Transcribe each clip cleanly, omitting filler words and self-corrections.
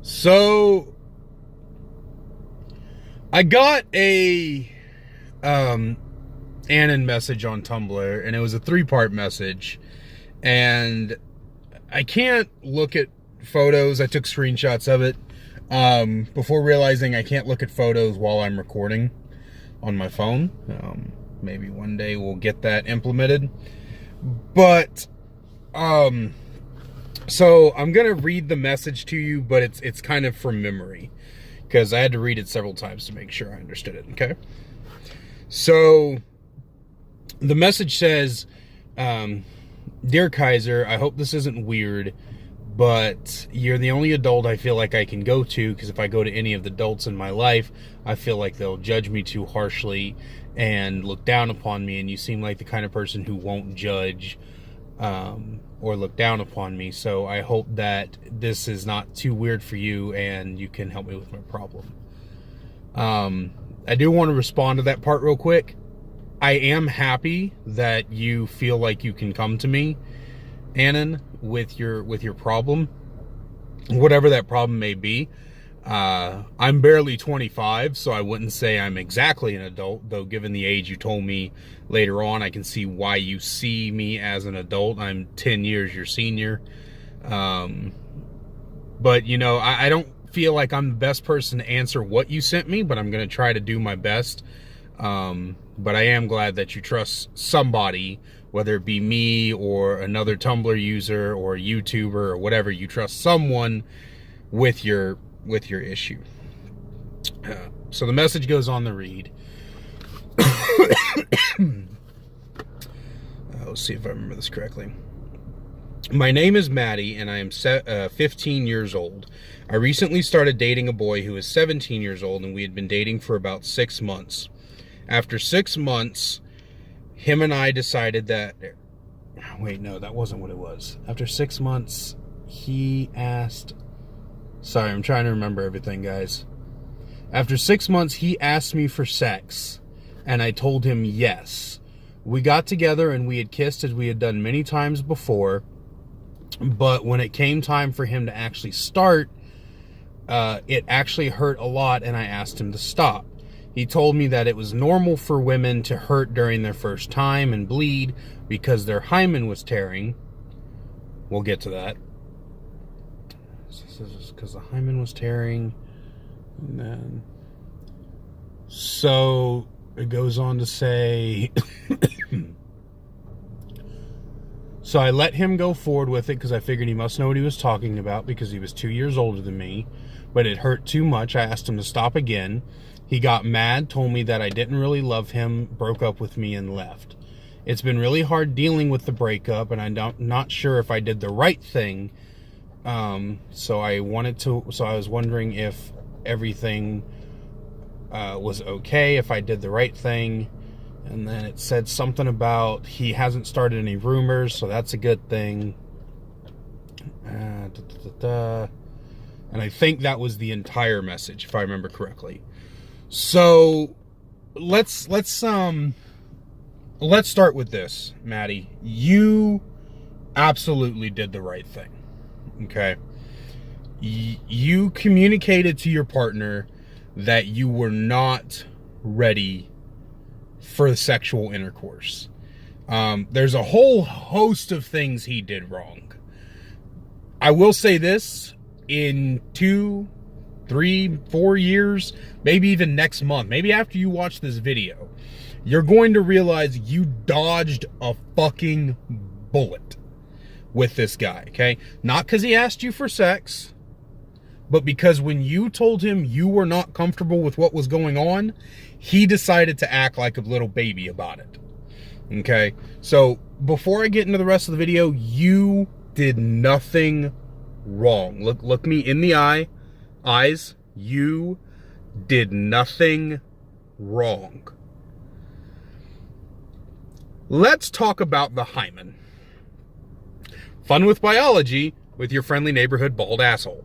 So I got a Anon message on Tumblr, and it was a 3-part message, and I can't look at photos. I took screenshots of it before realizing I can't look at photos while I'm recording on my phone. Maybe one day we'll get that implemented. But so I'm gonna read the message to you, but it's kind of from memory because I had to read it several times to make sure I understood it. Okay. So the message says, "Dear Kaiser, I hope this isn't weird, but you're the only adult I feel like I can go to, because if I go to any of the adults in my life, I feel like they'll judge me too harshly and look down upon me, and you seem like the kind of person who won't judge or look down upon me. So I hope that this is not too weird for you and you can help me with my problem." I do want to respond to that part real quick. I am happy that you feel like you can come to me, Anon, with your problem, whatever that problem may be. I'm barely 25, so I wouldn't say I'm exactly an adult, though given the age you told me later on, I can see why you see me as an adult. I'm 10 years your senior. But, you know, I don't feel like I'm the best person to answer what you sent me, but I'm going to try to do my best. But I am glad that you trust somebody, whether it be me or another Tumblr user or a YouTuber or whatever. You trust someone with your issue. So the message goes on to read. Let's see if I remember this correctly. "My name is Maddie, and I am 15 years old. I recently started dating a boy who is 17 years old, and we had been dating for about 6 months. After 6 months, him and I decided that..." Wait, no, that wasn't what it was. After 6 months, he asked... Sorry, I'm trying to remember everything, guys. After 6 months, he asked me for sex, and I told him yes. We got together and we had kissed as we had done many times before, but when it came time for him to actually start, it actually hurt a lot, and I asked him to stop. He told me that it was normal for women to hurt during their first time and bleed because their hymen was tearing. We'll get to that. Because the hymen was tearing. And then... So it goes on to say... So I let him go forward with it because I figured he must know what he was talking about because he was 2 years older than me. But it hurt too much. I asked him to stop again. He got mad, told me that I didn't really love him, broke up with me, and left. It's been really hard dealing with the breakup, and I'm not sure if I did the right thing. So I was wondering if everything was okay, if I did the right thing. And then it said something about he hasn't started any rumors, so that's a good thing. And I think that was the entire message, if I remember correctly. So let's start with this, Maddie. You absolutely did the right thing. Okay. You communicated to your partner that you were not ready for sexual intercourse. There's a whole host of things he did wrong. I will say this, in 2, 3, 4 years, maybe even next month, maybe after you watch this video, you're going to realize you dodged a fucking bullet with this guy, okay? Not because he asked you for sex, but because when you told him you were not comfortable with what was going on, he decided to act like a little baby about it, okay? So before I get into the rest of the video, you did nothing wrong. Look me in the eyes. You did nothing wrong. Let's talk about the hymen. Fun with biology with your friendly neighborhood bald asshole.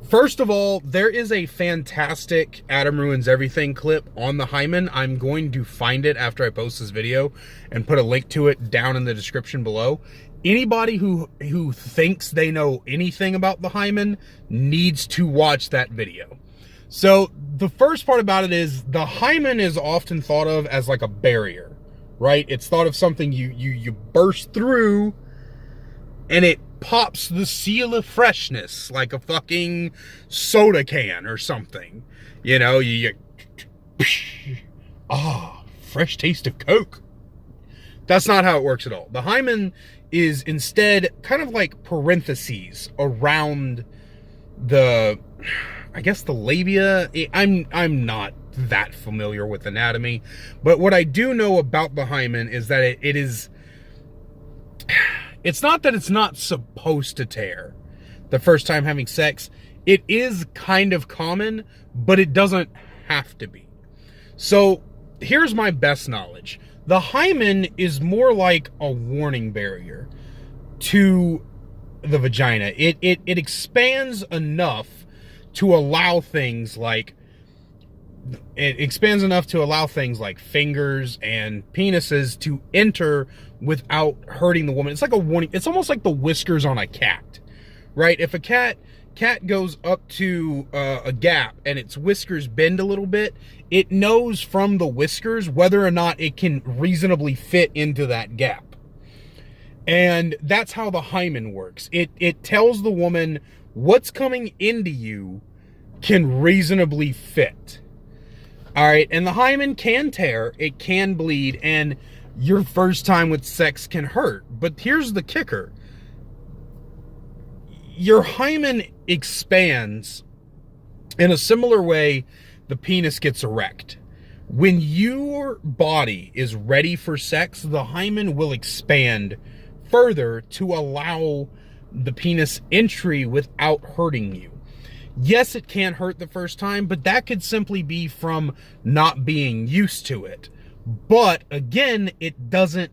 First of all, there is a fantastic Adam Ruins Everything clip on the hymen. I'm going to find it after I post this video and put a link to it down in the description below. Anybody who thinks they know anything about the hymen needs to watch that video. So the first part about it is the hymen is often thought of as like a barrier, right? It's thought of something you burst through and it pops the seal of freshness like a fucking soda can or something. You know, fresh taste of Coke. That's not how it works at all. The hymen is instead kind of like parentheses around the, I guess, the labia. I'm not that familiar with anatomy, but what I do know about the hymen is that it's not that it's not supposed to tear the first time having sex. It is kind of common, but it doesn't have to be. So here's my best knowledge. The hymen is more like a warning barrier to the vagina. It expands enough to allow things like fingers and penises to enter without hurting the woman. It's like a warning. It's almost like the whiskers on a cat, right? If a cat goes up to a gap and its whiskers bend a little bit, it knows from the whiskers whether or not it can reasonably fit into that gap. And that's how the hymen works. It tells the woman what's coming into you can reasonably fit. All right, and the hymen can tear, it can bleed, and your first time with sex can hurt. But here's the kicker. Your hymen expands in a similar way the penis gets erect. When your body is ready for sex, the hymen will expand further to allow the penis entry without hurting you. Yes, it can hurt the first time, but that could simply be from not being used to it. But again, it doesn't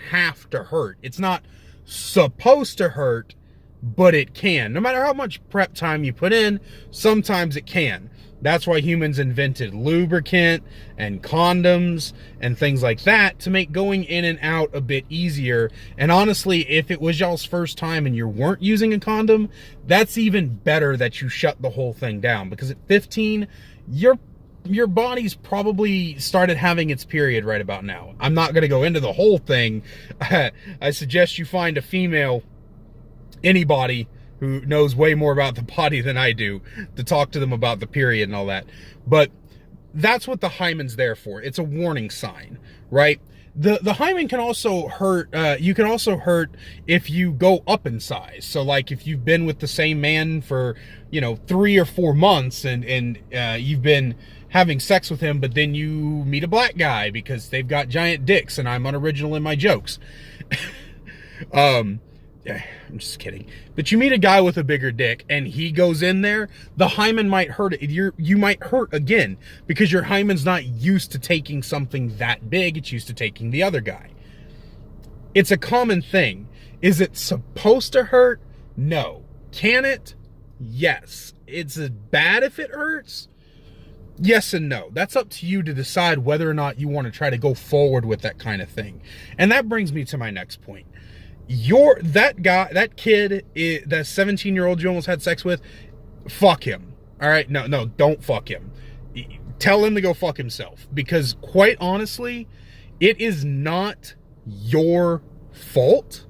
have to hurt. It's not supposed to hurt, but it can. No matter how much prep time you put in, sometimes it can. That's why humans invented lubricant and condoms and things like that to make going in and out a bit easier. And honestly, if it was y'all's first time and you weren't using a condom, that's even better that you shut the whole thing down, because at 15, your body's probably started having its period right about now. I'm not going to go into the whole thing. I suggest you find a female, anybody who knows way more about the body than I do, to talk to them about the period and all that. But that's what the hymen's there for. It's a warning sign, right? The hymen can also hurt. You can also hurt if you go up in size. So like if you've been with the same man for, 3 or 4 months and you've been having sex with him, but then you meet a black guy because they've got giant dicks and I'm unoriginal in my jokes. I'm just kidding. But you meet a guy with a bigger dick and he goes in there, the hymen might hurt it. You might hurt again because your hymen's not used to taking something that big. It's used to taking the other guy. It's a common thing. Is it supposed to hurt? No. Can it? Yes. It's bad if it hurts? Yes and no. That's up to you to decide whether or not you want to try to go forward with that kind of thing. And that brings me to my next point. That kid, that 17-year-old you almost had sex with, fuck him. All right? No, don't fuck him. Tell him to go fuck himself. Because quite honestly, it is not your fault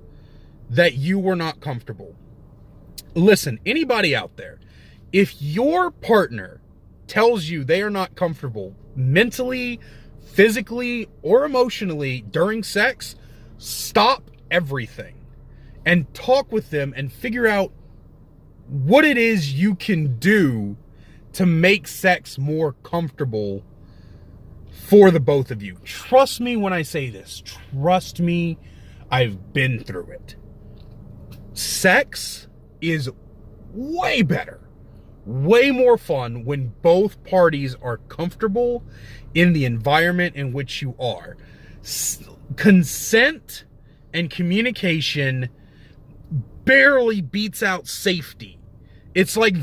that you were not comfortable. Listen, anybody out there, if your partner tells you they are not comfortable mentally, physically, or emotionally during sex, stop everything and talk with them and figure out what it is you can do to make sex more comfortable for the both of you. Trust me when I say this. Trust me, I've been through it. Sex is way better, way more fun when both parties are comfortable in the environment in which you are. Consent and communication barely beats out safety. It's like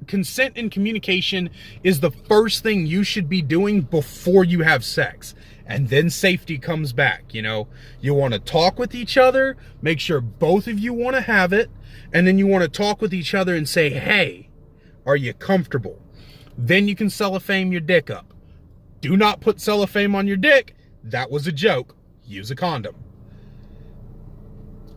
consent and communication is the first thing you should be doing before you have sex. And then safety comes back. You know, you want to talk with each other, make sure both of you want to have it. And then you want to talk with each other and say, hey, are you comfortable? Then you can cellophane your dick up. Do not put cellophane on your dick. That was a joke. Use a condom.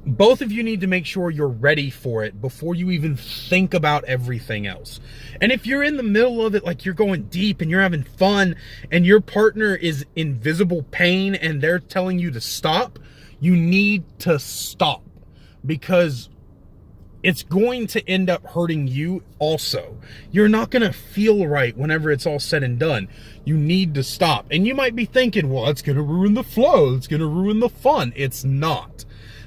Both of you need to make sure you're ready for it before you even think about everything else. And if you're in the middle of it, like you're going deep and you're having fun and your partner is in visible pain and they're telling you to stop, you need to stop, because it's going to end up hurting you also. You're not going to feel right whenever it's all said and done. You need to stop. And you might be thinking, well, it's going to ruin the flow. It's going to ruin the fun. It's not.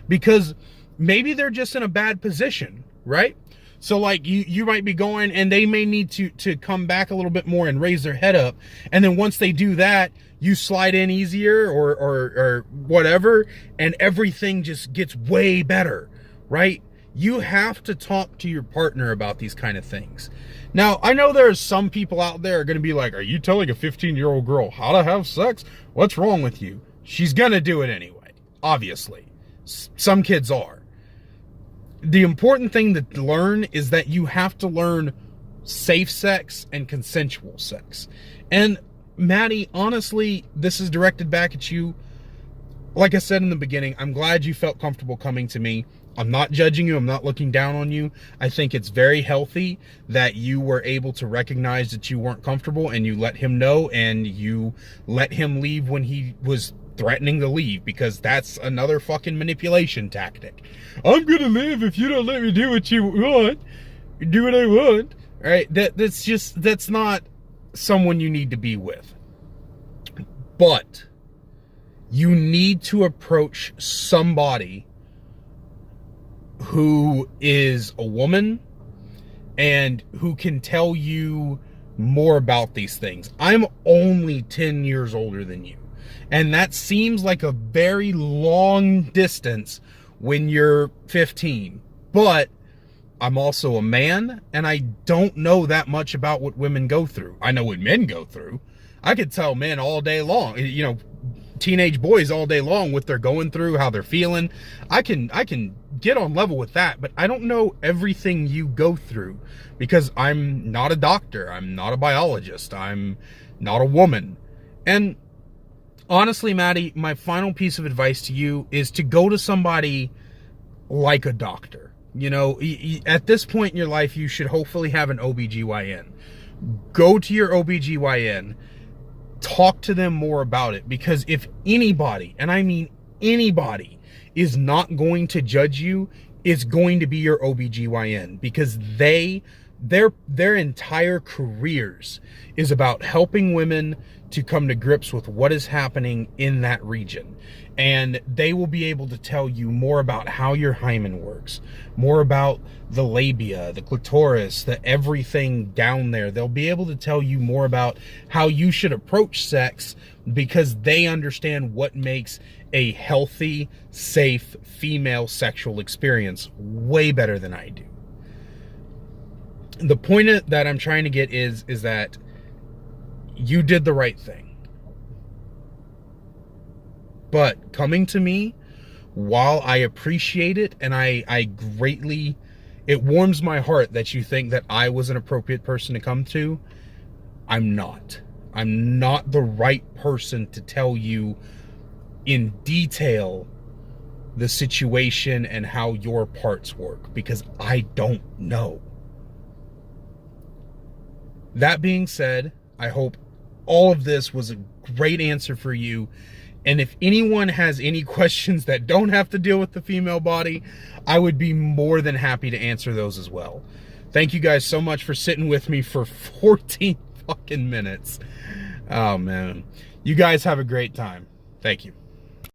Because maybe they're just in a bad position, right? So like you might be going and they may need to come back a little bit more and raise their head up. And then once they do that, you slide in easier or whatever, and everything just gets way better, right? You have to talk to your partner about these kind of things. Now, I know there are some people out there are going to be like, are you telling a 15-year-old girl how to have sex? What's wrong with you? She's going to do it anyway, obviously. Some kids are. The important thing to learn is that you have to learn safe sex and consensual sex. And Maddie, honestly, this is directed back at you. Like I said in the beginning, I'm glad you felt comfortable coming to me. I'm not judging you. I'm not looking down on you. I think it's very healthy that you were able to recognize that you weren't comfortable and you let him know, and you let him leave when he was threatening to leave, because that's another fucking manipulation tactic. I'm gonna leave if you don't let me do what you want, do what I want. All right, that's not someone you need to be with. But you need to approach somebody who is a woman and who can tell you more about these things. I'm only 10 years older than you. And that seems like a very long distance when you're 15. But I'm also a man, and I don't know that much about what women go through. I know what men go through. I could tell men all day long, you know, teenage boys all day long, what they're going through, how they're feeling. I can get on level with that, but I don't know everything you go through, because I'm not a doctor. I'm not a biologist. I'm not a woman. And honestly, Maddie, my final piece of advice to you is to go to somebody like a doctor. You know, at this point in your life, you should hopefully have an OBGYN. Go to your OBGYN, talk to them more about it, because if anybody, and I mean anybody, is not going to judge you, it's going to be your OBGYN, because their entire careers is about helping women to come to grips with what is happening in that region. And they will be able to tell you more about how your hymen works, more about the labia, the clitoris, the everything down there. They'll be able to tell you more about how you should approach sex, because they understand what makes a healthy, safe female sexual experience way better than I do. The point that I'm trying to get is that you did the right thing. But coming to me, while I appreciate it, and I greatly, it warms my heart that you think that I was an appropriate person to come to, I'm not. I'm not the right person to tell you in detail the situation and how your parts work, because I don't know. That being said, I hope all of this was a great answer for you. And if anyone has any questions that don't have to deal with the female body, I would be more than happy to answer those as well. Thank you guys so much for sitting with me for 14 fucking minutes. Oh man. You guys have a great time. Thank you.